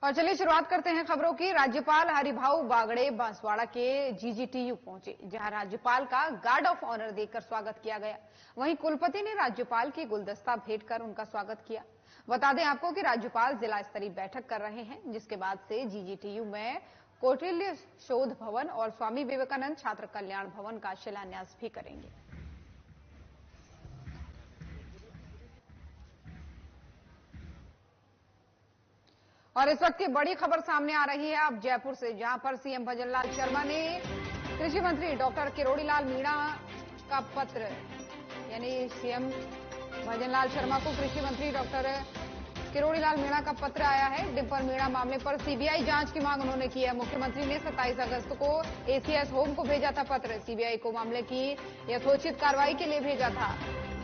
और चलिए शुरुआत करते हैं खबरों की। राज्यपाल हरिभाऊ बागड़े बांसवाड़ा के जीजीटीयू पहुंचे, जहां राज्यपाल का गार्ड ऑफ ऑनर देकर स्वागत किया गया। वहीं कुलपति ने राज्यपाल की गुलदस्ता भेंट कर उनका स्वागत किया। बता दें आपको कि राज्यपाल जिला स्तरीय बैठक कर रहे हैं, जिसके बाद से जीजीटीयू में कौटिल्य शोध भवन और स्वामी विवेकानंद छात्र कल्याण भवन का शिलान्यास भी करेंगे। और इस वक्त की बड़ी खबर सामने आ रही है अब जयपुर से, जहां पर सीएम भजनलाल शर्मा ने कृषि मंत्री डॉक्टर किरोड़ीलाल मीणा का पत्र, यानी सीएम भजनलाल शर्मा को कृषि मंत्री डॉक्टर किरोड़ीलाल मीणा का पत्र आया है। डिम्पल मीणा मामले पर सीबीआई जांच की मांग उन्होंने की है। मुख्यमंत्री ने 27 अगस्त को एसीएस होम को भेजा था पत्र। सीबीआई को मामले की यथोचित कार्रवाई के लिए भेजा था।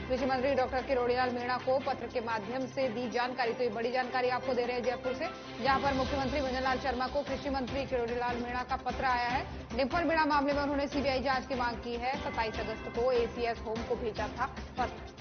कृषि मंत्री डॉक्टर किरोड़ीलाल मीणा को पत्र के माध्यम से दी जानकारी। तो ये बड़ी जानकारी आपको दे रहे हैं जयपुर से, जहां पर मुख्यमंत्री भजनलाल शर्मा को कृषि मंत्री किरोड़ीलाल मीणा का पत्र आया है। डिम्पल मीणा मामले में उन्होंने सीबीआई जांच की मांग की है। 27 अगस्त को एसीएस होम को भेजा था पत्र।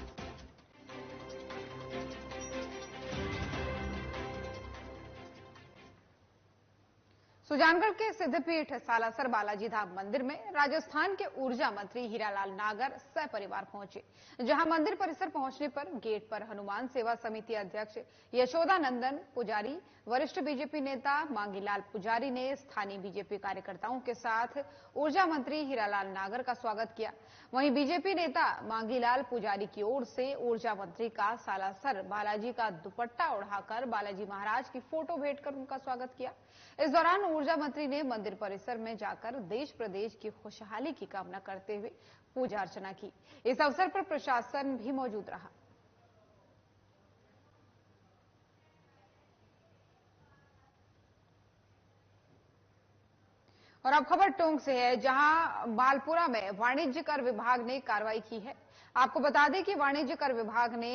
सुजानगढ़ के सिद्धपीठ सालासर बालाजी धाम मंदिर में राजस्थान के ऊर्जा मंत्री हीरालाल नागर सपरिवार पहुंचे, जहां मंदिर परिसर पहुंचने पर गेट पर हनुमान सेवा समिति अध्यक्ष यशोदानंदन पुजारी, वरिष्ठ बीजेपी नेता मांगीलाल पुजारी ने स्थानीय बीजेपी कार्यकर्ताओं के साथ ऊर्जा मंत्री हीरालाल नागर का स्वागत किया। वहीं बीजेपी नेता मांगीलाल पुजारी की ओर से ऊर्जा मंत्री का सालासर बालाजी का दुपट्टा उड़ाकर बालाजी महाराज की फोटो भेंट कर उनका स्वागत किया। इस दौरान ऊर्जा मंत्री ने मंदिर परिसर में जाकर देश प्रदेश की खुशहाली की कामना करते हुए पूजा अर्चना की। इस अवसर पर प्रशासन भी मौजूद रहा। और अब खबर टोंक से है, जहां मालपुरा में वाणिज्य कर विभाग ने कार्रवाई की है। आपको बता दें कि वाणिज्य कर विभाग ने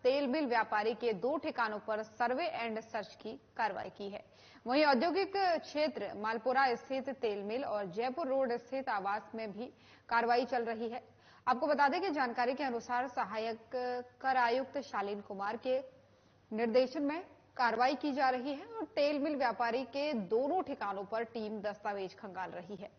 तेल मिल व्यापारी के 2 ठिकानों पर सर्वे एंड सर्च की कार्रवाई की है। वहीं औद्योगिक क्षेत्र मालपुरा स्थित तेल मिल और जयपुर रोड स्थित आवास में भी कार्रवाई चल रही है। आपको बता दें कि जानकारी के अनुसार सहायक कर आयुक्त शालीन कुमार के निर्देशन में कार्रवाई की जा रही है और तेल मिल व्यापारी के दोनों ठिकानों पर टीम दस्तावेज खंगाल रही है।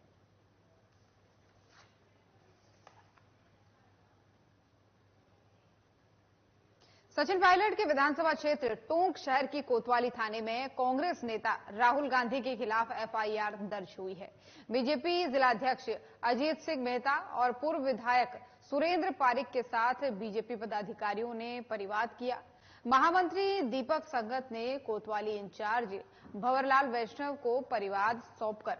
सचिन पायलट के विधानसभा क्षेत्र टोंक शहर की कोतवाली थाने में कांग्रेस नेता राहुल गांधी के खिलाफ एफआईआर दर्ज हुई है। बीजेपी जिलाध्यक्ष अजीत सिंह मेहता और पूर्व विधायक सुरेंद्र पारिक के साथ बीजेपी पदाधिकारियों ने परिवाद किया। महामंत्री दीपक संगत ने कोतवाली इंचार्ज भंवरलाल वैष्णव को परिवाद सौंपकर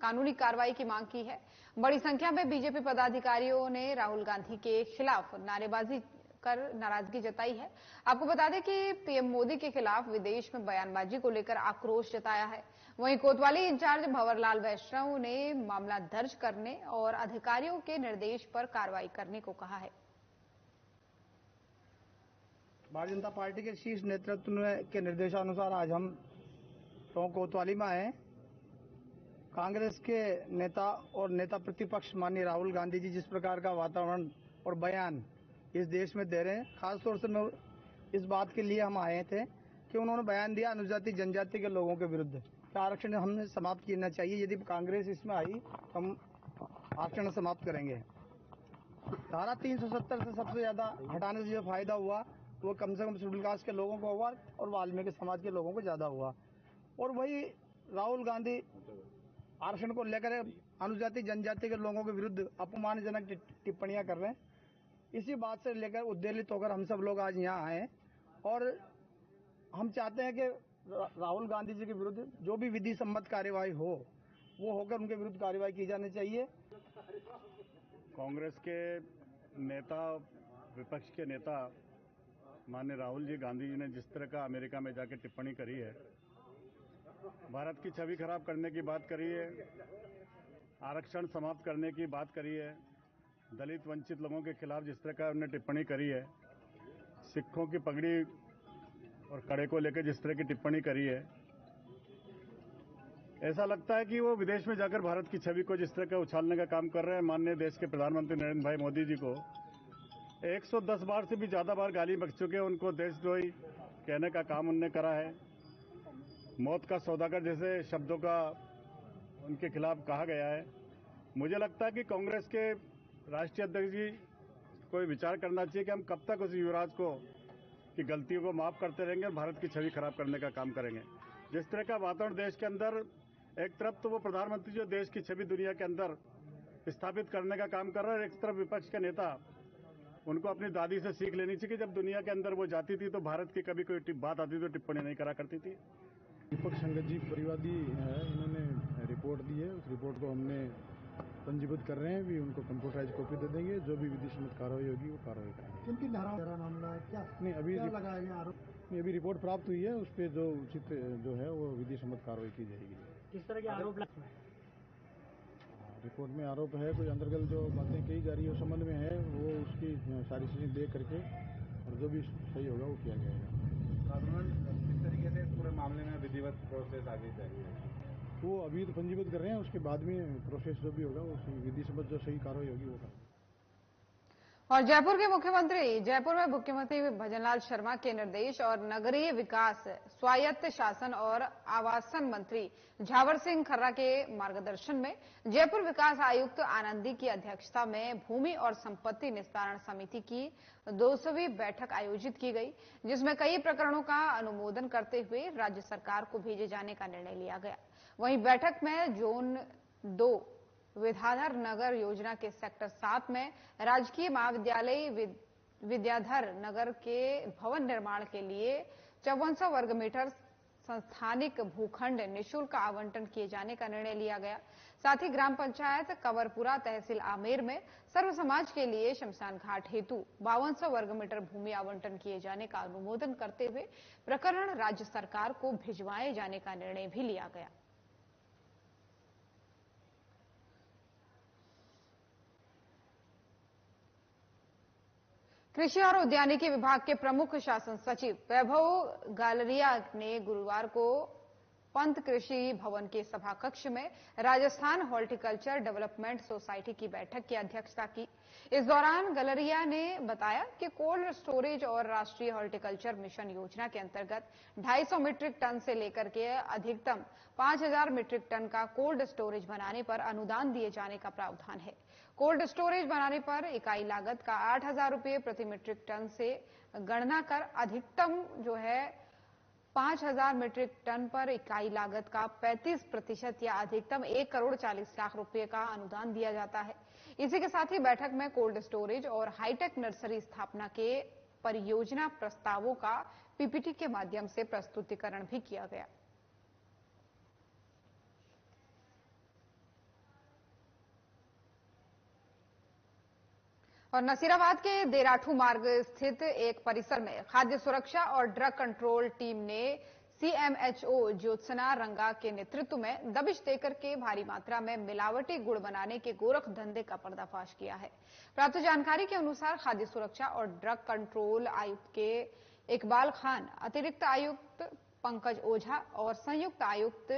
कानूनी कार्रवाई की मांग की है। बड़ी संख्या में बीजेपी पदाधिकारियों ने राहुल गांधी के खिलाफ नारेबाजी कर नाराजगी जताई है। आपको बता दें कि पीएम मोदी के खिलाफ विदेश में बयानबाजी को लेकर आक्रोश जताया है। वहीं कोतवाली इंचार्ज भंवरलाल वैष्णव ने मामला दर्ज करने और अधिकारियों के निर्देश पर कार्रवाई करने को कहा है। भारतीय जनता पार्टी के शीर्ष नेतृत्व के निर्देशानुसार आज हम टोंक कोतवाली में आए। कांग्रेस के नेता और नेता प्रतिपक्ष माननीय राहुल गांधी जी जिस प्रकार का वातावरण और बयान इस देश में दे रहे हैं, खासतौर से मैं इस बात के लिए हम आए थे कि उन्होंने बयान दिया अनुजाति जनजाति के लोगों के विरुद्ध कि आरक्षण हमने समाप्त करना चाहिए। यदि कांग्रेस इसमें आई तो हम आरक्षण समाप्त करेंगे। धारा 370 से सबसे ज्यादा हटाने से जो फायदा हुआ वो कम से कम शेड्यूल कास्ट के लोगों को हुआ और वाल्मीकि समाज के लोगों को ज्यादा हुआ। और वही राहुल गांधी आरक्षण को लेकर अनुजाति जनजाति के लोगों के विरुद्ध अपमानजनक टिप्पणियां कर रहे हैं। इसी बात से लेकर उद्वेलित होकर हम सब लोग आज यहाँ आए और हम चाहते हैं कि राहुल गांधी जी के विरुद्ध जो भी विधि सम्मत कार्यवाही हो वो होकर उनके विरुद्ध कार्यवाही की जानी चाहिए। कांग्रेस के नेता, विपक्ष के नेता माननीय राहुल जी गांधी जी ने जिस तरह का अमेरिका में जाकर टिप्पणी करी है, भारत की छवि खराब करने की बात करी है, आरक्षण समाप्त करने की बात करी है, दलित वंचित लोगों के खिलाफ जिस तरह का उन्होंने टिप्पणी करी है, सिखों की पगड़ी और कड़े को लेकर जिस तरह की टिप्पणी करी है, ऐसा लगता है कि वो विदेश में जाकर भारत की छवि को जिस तरह का उछालने का काम कर रहे हैं। माननीय देश के प्रधानमंत्री नरेंद्र भाई मोदी जी को 110 बार से भी ज्यादा बार गाली बक चुके हैं। उनको देशद्रोही कहने का काम उनने करा है। मौत का सौदागर जैसे शब्दों का उनके खिलाफ कहा गया है। मुझे लगता है कि कांग्रेस के राष्ट्रीय अध्यक्ष जी को विचार करना चाहिए कि हम कब तक उस युवराज को की गलतियों को माफ करते रहेंगे और भारत की छवि खराब करने का काम करेंगे। जिस तरह का वातावरण देश के अंदर, एक तरफ तो वो प्रधानमंत्री जो देश की छवि दुनिया के अंदर स्थापित करने का काम कर रहा है, एक तरफ विपक्ष के नेता, उनको अपनी दादी से सीख लेनी चाहिए कि जब दुनिया के अंदर वो जाती थी तो भारत की कभी कोई बात आती तो टिप्पणी नहीं करा करती थी। दीपक संगत जी परिवादी है, इन्होंने रिपोर्ट दी है। उस रिपोर्ट को हमने पंजीबद्ध कर रहे हैं, भी उनको कंप्यूटराइज कॉपी दे देंगे। जो भी विधि सम्मत कार्रवाई होगी वो कार्रवाई करेंगे। किन धारा मामला है, क्या नहीं अभी लगाया गया आरोप? नहीं, अभी रिपोर्ट प्राप्त हुई है, उस पर जो उचित जो है वो विधि सम्मत कार्रवाई की जाएगी। किस तरह के आरोप लगे? रिपोर्ट में आरोप है, कोई अंतर्गत जो बातें कही जा रही है उस संबंध में है, वो उसकी सारी चीजें देख करके और जो भी सही होगा वो किया जाएगा। किस तरीके से पूरे मामले में विधिवत प्रोसेस आगे जाएगी? वो अभी तो पंजीबद्ध कर रहे हैं, उसके बाद में प्रोसेस जो भी होगा वो विधि सम्मत जो सही कार्रवाई होगी वो करेंगे। और जयपुर में मुख्यमंत्री भजनलाल शर्मा के निर्देश और नगरीय विकास, स्वायत्त शासन और आवासन मंत्री झावर सिंह खर्रा के मार्गदर्शन में जयपुर विकास आयुक्त आनंदी की अध्यक्षता में भूमि और संपत्ति निस्तारण समिति की 200वीं बैठक आयोजित की गई, जिसमें कई प्रकरणों का अनुमोदन करते हुए राज्य सरकार को भेजे जाने का निर्णय लिया गया। वहीं बैठक में जोन 2 विद्याधर नगर योजना के सेक्टर 7 में राजकीय महाविद्यालय विद्याधर नगर के भवन निर्माण के लिए 5400 वर्ग मीटर संस्थानिक भूखंड निःशुल्क आवंटन किए जाने का निर्णय लिया गया। साथ ही ग्राम पंचायत कंवरपुरा तहसील आमेर में सर्व समाज के लिए शमशान घाट हेतु 5200 वर्ग मीटर भूमि आवंटन किए जाने का अनुमोदन करते हुए प्रकरण राज्य सरकार को भिजवाए जाने का निर्णय भी लिया गया। कृषि और उद्यानिकी विभाग के प्रमुख शासन सचिव वैभव गालरिया ने गुरुवार को पंत कृषि भवन के सभा कक्ष में राजस्थान हॉर्टिकल्चर डेवलपमेंट सोसाइटी की बैठक की अध्यक्षता की। इस दौरान गलरिया ने बताया कि कोल्ड स्टोरेज और राष्ट्रीय हॉर्टिकल्चर मिशन योजना के अंतर्गत 250 मीट्रिक टन से लेकर के अधिकतम 5000 मीट्रिक टन का कोल्ड स्टोरेज बनाने पर अनुदान दिए जाने का प्रावधान है। कोल्ड स्टोरेज बनाने पर इकाई लागत का 8000 रुपये प्रति मीट्रिक टन से गणना कर अधिकतम जो है 5000 मीट्रिक टन पर इकाई लागत का 35% या अधिकतम 1,40,00,000 रुपए का अनुदान दिया जाता है। इसी के साथ ही बैठक में कोल्ड स्टोरेज और हाईटेक नर्सरी स्थापना के परियोजना प्रस्तावों का पीपीटी के माध्यम से प्रस्तुतिकरण भी किया गया। और नसीराबाद के देराठू मार्ग स्थित एक परिसर में खाद्य सुरक्षा और ड्रग कंट्रोल टीम ने सीएमएचओ ज्योत्सना रंगा के नेतृत्व में दबिश देकर के भारी मात्रा में मिलावटी गुड़ बनाने के गोरख धंधे का पर्दाफाश किया है। प्राप्त जानकारी के अनुसार खाद्य सुरक्षा और ड्रग कंट्रोल आयुक्त के इकबाल खान, अतिरिक्त आयुक्त पंकज ओझा और संयुक्त आयुक्त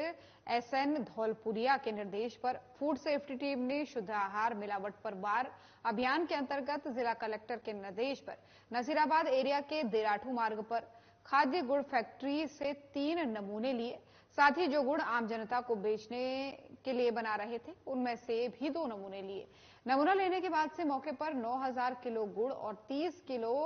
एसएन धौलपुरिया के निर्देश पर फूड सेफ्टी टीम ने शुद्ध आहार मिलावट पर बार अभियान के अंतर्गत जिला कलेक्टर के निर्देश पर नसीराबाद एरिया के देराठू मार्ग पर खाद्य गुड़ फैक्ट्री से 3 नमूने लिए। साथ ही जो गुड़ आम जनता को बेचने के लिए बना रहे थे उनमें से भी 2 नमूने लिए। नमूना लेने के बाद से मौके पर 9000 किलो गुड़ और 30 किलो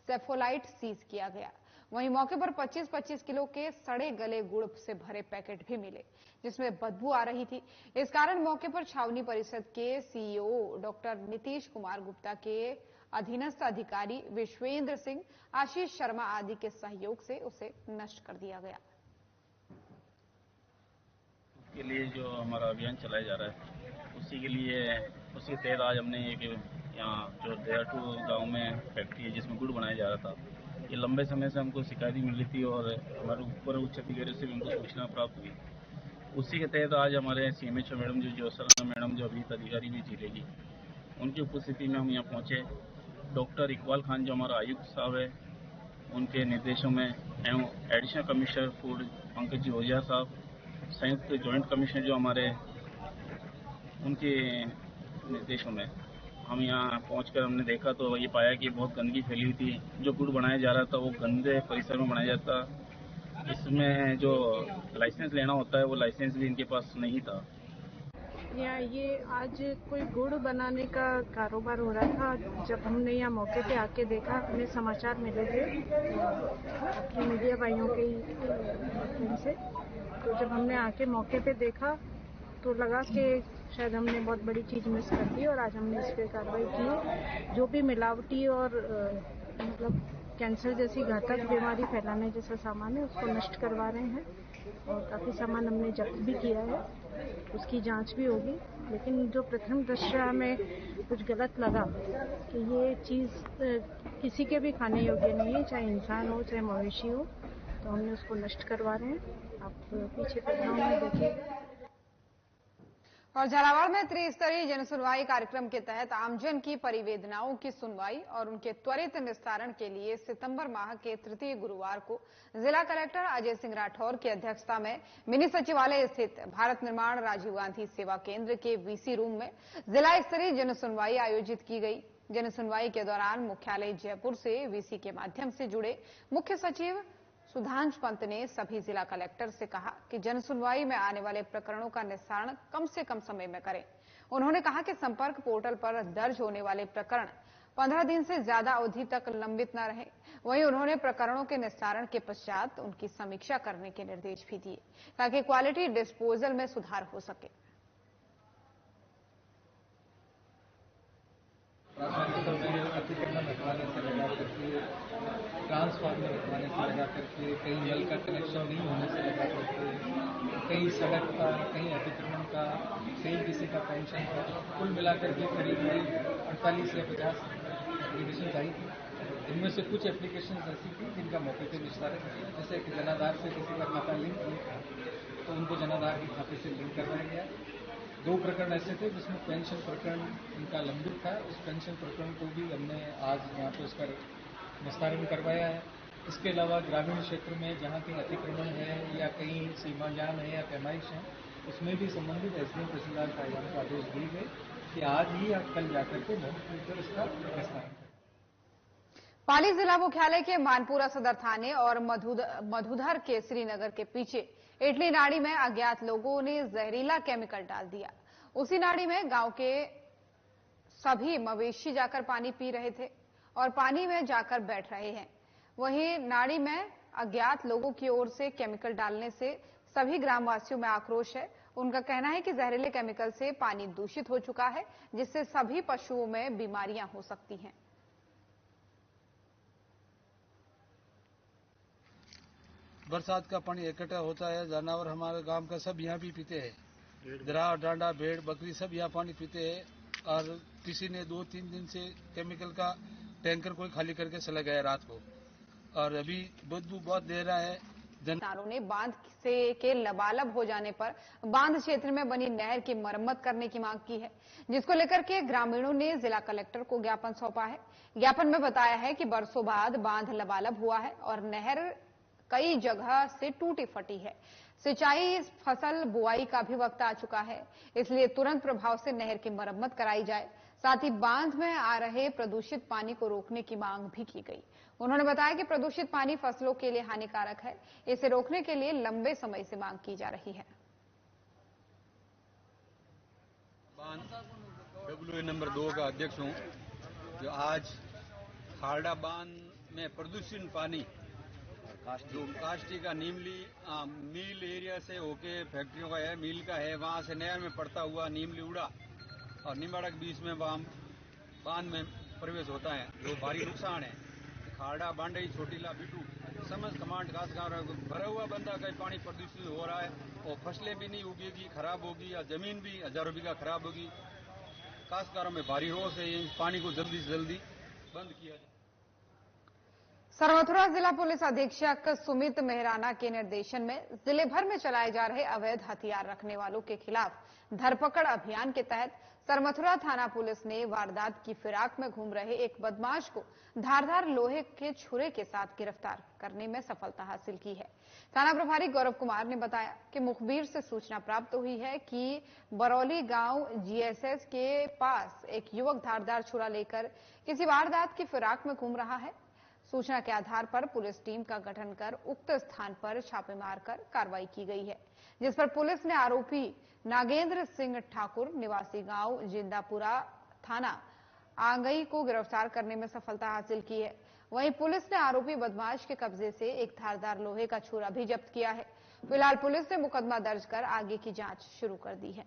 सेफोलाइट सीज किया गया। वहीं मौके पर 25-25 किलो के सड़े गले गुड़ से भरे पैकेट भी मिले, जिसमें बदबू आ रही थी। इस कारण मौके पर छावनी परिषद के सीईओ डॉक्टर नीतीश कुमार गुप्ता के अधीनस्थ अधिकारी विश्वेंद्र सिंह, आशीष शर्मा आदि के सहयोग से उसे नष्ट कर दिया गया। उसके लिए जो हमारा अभियान चलाया जा रहा है उसी के तहत आज हमने एक यहाँ जो देराठू गांव में फैक्ट्री है जिसमें गुड़ बनाया जा रहा था, ये लंबे समय से हमको शिकायत मिल रही थी और हमारे ऊपर उच्च अधिकारी से भी हमको सूचना प्राप्त हुई। उसी के तहत आज हमारे सीएमएचओ मैडम जो ज्योत्सना मैडम जो अभी अधिकारी भी जिले उनकी उपस्थिति में हम यहाँ पहुँचे। डॉक्टर इकबाल खान जो हमारा आयुक्त साहब है उनके निर्देशों में एवं additional commissioner food Pankaj ji ओझा साहब, संयुक्त जॉइंट कमिश्नर जो हमारे उनके निर्देशों में हम यहाँ पहुंचकर हमने देखा तो ये पाया कि बहुत गंदगी फैली हुई थी। जो गुड़ बनाया जा रहा था वो गंदे परिसर में बनाया जाता इसमें जो लाइसेंस लेना होता है वो लाइसेंस भी इनके पास नहीं था। ये आज कोई गुड़ बनाने का कारोबार हो रहा था। जब हमने यहाँ मौके पे आके देखा, हमें समाचार मिले थे अपने मीडिया भाइयों के माध्यम से, तो जब हमने आके मौके पे देखा तो लगा कि शायद हमने बहुत बड़ी चीज़ मिस कर दी और आज हमने इस पर कार्रवाई की। जो भी मिलावटी और मतलब कैंसर जैसी घातक बीमारी फैलाने जैसा सामान है उसको नष्ट करवा रहे हैं और काफ़ी सामान हमने जब्त भी किया है, उसकी जांच भी होगी। लेकिन जो प्रथम दृष्टया हमें कुछ गलत लगा कि ये चीज़ किसी के भी खाने योग्य नहीं है, चाहे इंसान हो चाहे मवेशी हो, तो हमने उसको नष्ट करवा रहे हैं। आप पीछे बैकग्राउंड में देखिए। और झालावाड़ में त्रिस्तरीय जनसुनवाई कार्यक्रम के तहत आमजन की परिवेदनाओं की सुनवाई और उनके त्वरित निस्तारण के लिए सितंबर माह के तृतीय गुरुवार को जिला कलेक्टर अजय सिंह राठौर की अध्यक्षता में मिनी सचिवालय स्थित भारत निर्माण राजीव गांधी सेवा केंद्र के वीसी रूम में जिला स्तरीय जनसुनवाई आयोजित की गई। जनसुनवाई के दौरान मुख्यालय जयपुर से वीसी के माध्यम से जुड़े मुख्य सचिव सुधांश पंत ने सभी जिला कलेक्टर से कहा कि जनसुनवाई में आने वाले प्रकरणों का निस्तारण कम से कम समय में करें। उन्होंने कहा कि संपर्क पोर्टल पर दर्ज होने वाले प्रकरण 15 दिन से ज्यादा अवधि तक लंबित न रहे। वहीं उन्होंने प्रकरणों के निस्तारण के पश्चात उनकी समीक्षा करने के निर्देश भी दिए ताकि क्वालिटी डिस्पोजल में सुधार हो सके। अतिक्रमण हटवाने से लगा करके, ट्रांसफार्मर हटवाने से लगा करके, कहीं नल का कनेक्शन नहीं होने से लगा करके, कहीं सड़क का, कहीं अतिक्रमण का, कहीं किसी का पेंशन का, कुल मिलाकर के करीब 48 या 50 एप्लीकेशन आई थी। इनमें से कुछ एप्लीकेशन ऐसी थी जिनका मौके पर निस्तारण किया, जैसे कि जनाधार से किसी का खाता लिंक नहीं था तो उनको जनाधार के खाते से लिंक करवाया गया। 2 प्रकरण ऐसे थे जिसमें पेंशन प्रकरण इनका लंबित था, उस पेंशन प्रकरण को भी हमने आज यहाँ पर उसका निस्तारण करवाया है। इसके अलावा ग्रामीण क्षेत्र में जहाँ कहीं अतिक्रमण है या कहीं सीमाजान है या पैमाइश है, उसमें भी संबंधित एसडीएम तहसीलदार साहिबान को आदेश दिए गए कि आज ही या कल जाकर के मौके पर इसका निस्तारण करें। पाली जिला मुख्यालय के मानपुरा सदर थाने और मधुधर के श्रीनगर के पीछे इटली नाड़ी में अज्ञात लोगों ने जहरीला केमिकल डाल दिया। उसी नाड़ी में गांव के सभी मवेशी जाकर पानी पी रहे थे और पानी में जाकर बैठ रहे हैं। वहीं नाड़ी में अज्ञात लोगों की ओर से केमिकल डालने से सभी ग्रामवासियों में आक्रोश है। उनका कहना है कि जहरीले केमिकल से पानी दूषित हो चुका है, जिससे सभी पशुओं में बीमारियां हो सकती हैं। बरसात का पानी इकट्ठा होता है, जानवर हमारे गांव का सब यहाँ भी पीते हैं। दरा, डांडा, भेड़, बकरी सब यहाँ पानी पीते हैं। और किसी ने 2-3 दिन से केमिकल का टैंकर कोई खाली करके चला गया रात को, और अभी बदबू बहुत दे रहा है। किसानों ने बांध से के लबालब हो जाने पर बांध क्षेत्र में बनी नहर की मरम्मत करने की मांग की है, जिसको लेकर के ग्रामीणों ने जिला कलेक्टर को ज्ञापन सौंपा है। ज्ञापन में बताया है कि बरसों बाद बांध लबालब हुआ है और नहर कई जगह से टूटी फटी है। सिंचाई, फसल बुआई का भी वक्त आ चुका है, इसलिए तुरंत प्रभाव से नहर की मरम्मत कराई जाए। साथ ही बांध में आ रहे प्रदूषित पानी को रोकने की मांग भी की गई। उन्होंने बताया कि प्रदूषित पानी फसलों के लिए हानिकारक है, इसे रोकने के लिए लंबे समय से मांग की जा रही है। WA नंबर 2 का अध्यक्ष हूं, जो आज खारड़ा बांध में प्रदूषित पानी जो काष्टी का नील एरिया से होके फैक्ट्रियों का है, मिल का है, वहां से नहर में पड़ता हुआ नीमली उड़ा और निम्बाड़ा के बीच में बांध में प्रवेश होता है, जो भारी नुकसान है। खारड़ा, बांडई, छोटीला, बिटू समस्त कमांड घास भरा हुआ बंदा का पानी प्रदूषित हो रहा है और फसलें भी नहीं उगेगी, खराब होगी, और जमीन भी हजारों बीघा खराब होगी। काश्तकारों में भारी रोष है, इस पानी को जल्दी से जल्दी बंद किया जाए। सरमथुरा जिला पुलिस अधीक्षक सुमित मेहराना के निर्देशन में जिले भर में चलाए जा रहे अवैध हथियार रखने वालों के खिलाफ धरपकड़ अभियान के तहत सरमथुरा थाना पुलिस ने वारदात की फिराक में घूम रहे एक बदमाश को धारदार लोहे के छुरे के साथ गिरफ्तार करने में सफलता हासिल की है। थाना प्रभारी गौरव कुमार ने बताया कि मुखबिर से सूचना प्राप्त हुई है कि बरौली गांव GSS के पास एक युवक धारदार छुरा लेकर किसी वारदात की फिराक में घूम रहा है। सूचना के आधार पर पुलिस टीम का गठन कर उक्त स्थान पर छापे मारकर कार्रवाई की गई है, जिस पर पुलिस ने आरोपी नागेंद्र सिंह ठाकुर निवासी गांव जिंदापुरा थाना आंगई को गिरफ्तार करने में सफलता हासिल की है। वहीं पुलिस ने आरोपी बदमाश के कब्जे से एक धारदार लोहे का छुरा भी जब्त किया है। फिलहाल पुलिस ने मुकदमा दर्ज कर आगे की जांच शुरू कर दी है।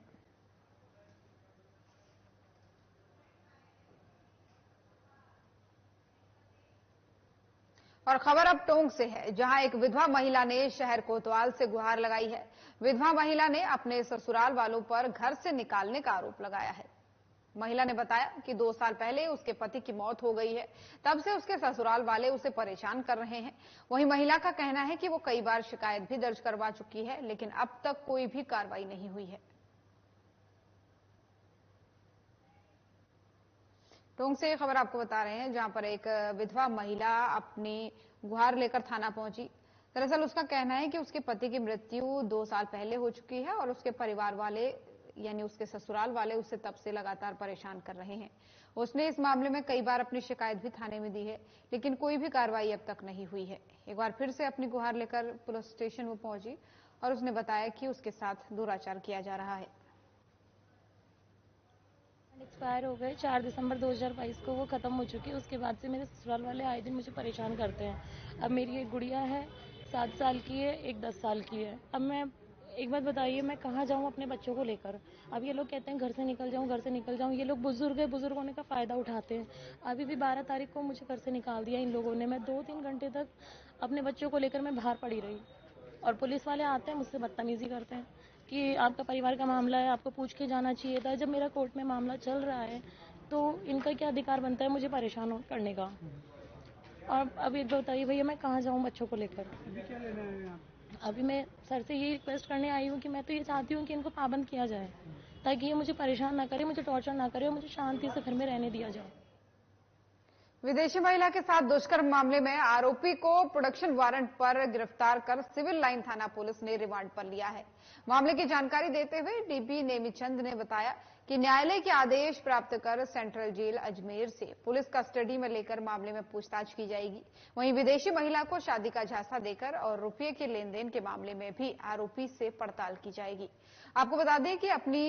और खबर अब टोंक से है, जहां एक विधवा महिला ने शहर कोतवाल से गुहार लगाई है। विधवा महिला ने अपने ससुराल वालों पर घर से निकालने का आरोप लगाया है। महिला ने बताया कि 2 साल पहले उसके पति की मौत हो गई है, तब से उसके ससुराल वाले उसे परेशान कर रहे हैं। वहीं महिला का कहना है कि वो कई बार शिकायत भी दर्ज करवा चुकी है, लेकिन अब तक कोई भी कार्रवाई नहीं हुई है। टोंक से खबर आपको बता रहे हैं, जहां पर एक विधवा महिला अपनी गुहार लेकर थाना पहुंची। दरअसल उसका कहना है कि उसके पति की मृत्यु 2 साल पहले हो चुकी है और उसके परिवार वाले यानी उसके ससुराल वाले उसे तब से लगातार परेशान कर रहे हैं। उसने इस मामले में कई बार अपनी शिकायत भी थाने में दी है, लेकिन कोई भी कार्रवाई अब तक नहीं हुई है। एक बार फिर से अपनी गुहार लेकर पुलिस स्टेशन में पहुंची और उसने बताया कि उसके साथ दुराचार किया जा रहा है। एक्सपायर हो गए 4 दिसंबर 2022 को, वो खत्म हो चुकी है। उसके बाद से मेरे ससुराल वाले आए दिन मुझे परेशान करते हैं। अब मेरी एक गुड़िया है 7 साल की है, एक 10 साल की है। अब मैं एक बात बताइए, मैं कहाँ जाऊँ अपने बच्चों को लेकर? अब ये लोग कहते हैं घर से निकल जाऊँ, घर से निकल जाऊँ। ये लोग बुजुर्ग है, बुजुर्ग होने का फायदा उठाते हैं। अभी भी 12 तारीख को मुझे घर से निकाल दिया इन लोगों ने। मैं 2-3 घंटे तक अपने बच्चों को लेकर मैं बाहर पड़ी रही और पुलिस वाले आते हैं मुझसे बदतमीजी करते हैं कि आपका परिवार का मामला है, आपको पूछ के जाना चाहिए था। जब मेरा कोर्ट में मामला चल रहा है तो इनका क्या अधिकार बनता है मुझे परेशान करने का? और अब एक बताइए भैया, मैं कहाँ जाऊँ बच्चों को लेकर? अभी मैं सर से ये रिक्वेस्ट करने आई हूँ कि मैं तो ये चाहती हूँ कि इनको पाबंद किया जाए, ताकि ये मुझे परेशान ना करे, मुझे टॉर्चर ना करे और मुझे शांति से घर में रहने दिया जाए। विदेशी महिला के साथ दुष्कर्म मामले में आरोपी को प्रोडक्शन वारंट पर गिरफ्तार कर सिविल लाइन थाना पुलिस ने रिमांड पर लिया है। मामले की जानकारी देते हुए डीपी नेमीचंद ने बताया कि न्यायालय के आदेश प्राप्त कर सेंट्रल जेल अजमेर से पुलिस कस्टडी में लेकर मामले में पूछताछ की जाएगी। वहीं विदेशी महिला को शादी का झांसा देकर और रुपये के लेन देन के मामले में भी आरोपी से पड़ताल की जाएगी। आपको बता दें कि अपनी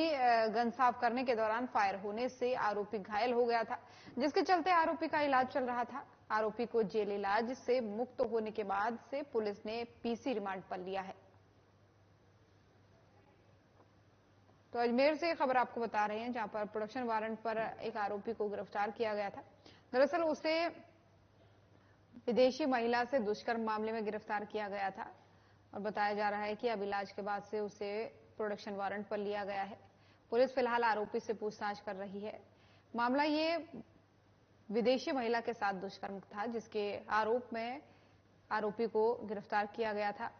गन साफ करने के दौरान फायर होने से आरोपी घायल हो गया था, जिसके चलते आरोपी का इलाज चल रहा था। आरोपी को जेल इलाज से मुक्त होने के बाद से पुलिस ने पीसी रिमांड पर लिया है। तो अजमेर से खबर आपको बता रहे हैं, जहां पर प्रोडक्शन वारंट पर एक आरोपी को गिरफ्तार किया गया था। दरअसल उसे विदेशी महिला से दुष्कर्म मामले में गिरफ्तार किया गया था और बताया जा रहा है कि अब इलाज के बाद से उसे प्रोडक्शन वारंट पर लिया गया है। पुलिस फिलहाल आरोपी से पूछताछ कर रही है। मामला ये विदेशी महिला के साथ दुष्कर्म था, जिसके आरोप में आरोपी को गिरफ्तार किया गया था।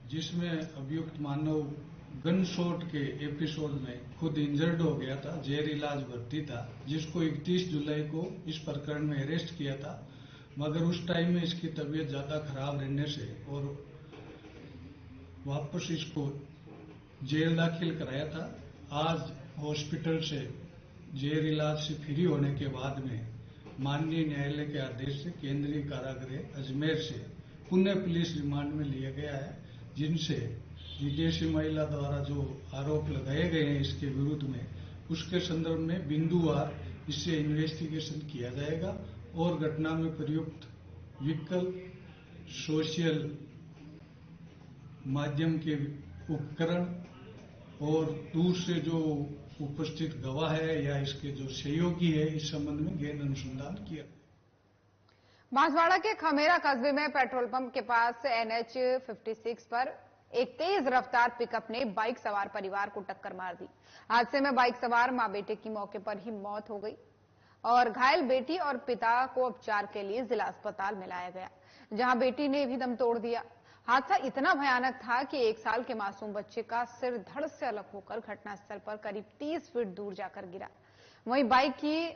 जिसमें अभियुक्त मानव गन शॉट के एपिसोड में खुद इंजर्ड हो गया था, जेर इलाज भर्ती था, जिसको 31 जुलाई को इस प्रकरण में अरेस्ट किया था। मगर उस टाइम में इसकी तबीयत ज्यादा खराब रहने से और वापस इसको जेल दाखिल कराया था। आज हॉस्पिटल से जेर इलाज से फ्री होने के बाद में माननीय न्यायालय के आदेश से केंद्रीय कारागृह अजमेर से पुनः पुलिस रिमांड में लिया गया है, जिनसे विदेशी महिला द्वारा जो आरोप लगाए गए हैं इसके विरुद्ध में, उसके संदर्भ में बिंदुवार इससे इन्वेस्टिगेशन किया जाएगा और घटना में प्रयुक्त विकल्प, सोशल माध्यम के उपकरण और दूर से जो उपस्थित गवाह है या इसके जो सहयोगी है, इस संबंध में गहन अनुसंधान किया। बांसवाड़ा के खमेरा कस्बे में पेट्रोल पंप के पास NH 56 पर एक तेज रफ्तार पिकअप ने बाइक सवार परिवार को टक्कर मार दी। हादसे में बाइक सवार मां बेटे की मौके पर ही मौत हो गई और घायल बेटी और पिता को उपचार के लिए जिला अस्पताल में लाया गया, जहां बेटी ने भी दम तोड़ दिया। हादसा इतना भयानक था कि 1 साल के मासूम बच्चे का सिर धड़ से अलग होकर घटनास्थल पर करीब 30 फीट दूर जाकर गिरा। वहीं बाइक की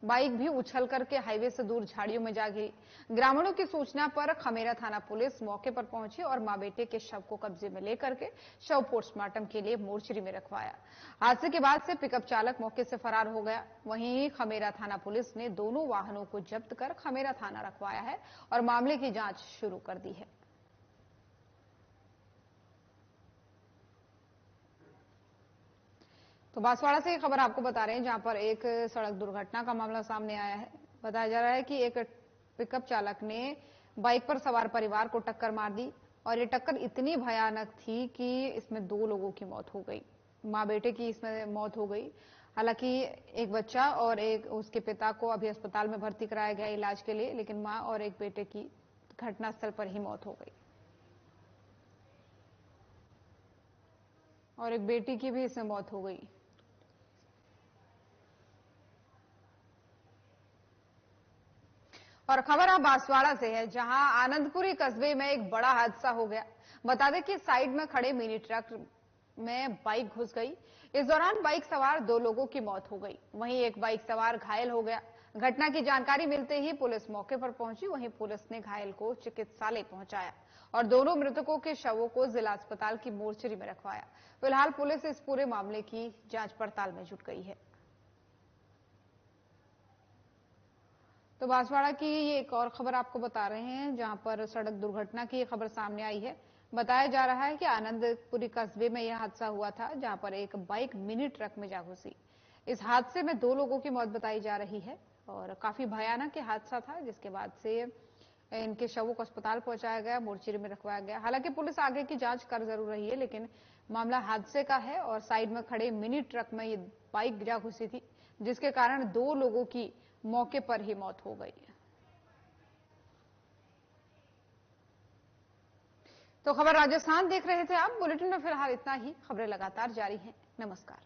बाइक भी उछल करके हाईवे से दूर झाड़ियों में जा गिरी। ग्रामीणों की सूचना पर खमेरा थाना पुलिस मौके पर पहुंची और मां बेटे के शव को कब्जे में लेकर के शव पोस्टमार्टम के लिए मोर्चरी में रखवाया। हादसे के बाद से पिकअप चालक मौके से फरार हो गया। वहीं खमेरा थाना पुलिस ने दोनों वाहनों को जब्त कर खमेरा थाना रखवाया है और मामले की जांच शुरू कर दी है। तो बांसवाड़ा से खबर आपको बता रहे हैं, जहां पर एक सड़क दुर्घटना का मामला सामने आया है। बताया जा रहा है कि एक पिकअप चालक ने बाइक पर सवार परिवार को टक्कर मार दी और ये टक्कर इतनी भयानक थी कि इसमें 2 लोगों की मौत हो गई। मां बेटे की इसमें मौत हो गई। हालांकि एक बच्चा और एक उसके पिता को अभी अस्पताल में भर्ती कराया गया इलाज के लिए, लेकिन मां और एक बेटे की घटनास्थल पर ही मौत हो गई और एक बेटी की भी इसमें मौत हो गई। और खबर अब बांसवाड़ा से है, जहां आनंदपुरी कस्बे में एक बड़ा हादसा हो गया। बता दें कि साइड में खड़े मिनी ट्रक में बाइक घुस गई। इस दौरान बाइक सवार 2 लोगों की मौत हो गई। वहीं एक बाइक सवार घायल हो गया। घटना की जानकारी मिलते ही पुलिस मौके पर पहुंची। वहीं पुलिस ने घायल को चिकित्सालय पहुंचाया और दोनों मृतकों के शवों को जिला अस्पताल की मोर्चरी में रखवाया। फिलहाल पुलिस इस पूरे मामले की जांच पड़ताल में जुट गई है। तो बांसवाड़ा की ये एक और खबर आपको बता रहे हैं, जहां पर सड़क दुर्घटना की खबर सामने आई है। बताया जा रहा है कि आनंदपुरी कस्बे में यह हादसा हुआ था, जहां पर एक बाइक मिनी ट्रक में जा घुसी। इस हादसे में 2 लोगों की मौत बताई जा रही है और काफी भयानक ये हादसा था, जिसके बाद से इनके शवों को अस्पताल पहुंचाया गया, मोर्चरी में रखवाया गया। हालांकि पुलिस आगे की जांच कर जरूर रही है, लेकिन मामला हादसे का है और साइड में खड़े मिनी ट्रक में ये बाइक जा घुसी थी, जिसके कारण 2 लोगों की मौके पर ही मौत हो गई। तो खबर राजस्थान देख रहे थे आप। बुलेटिन में फिलहाल इतना ही। खबरें लगातार जारी हैं। नमस्कार।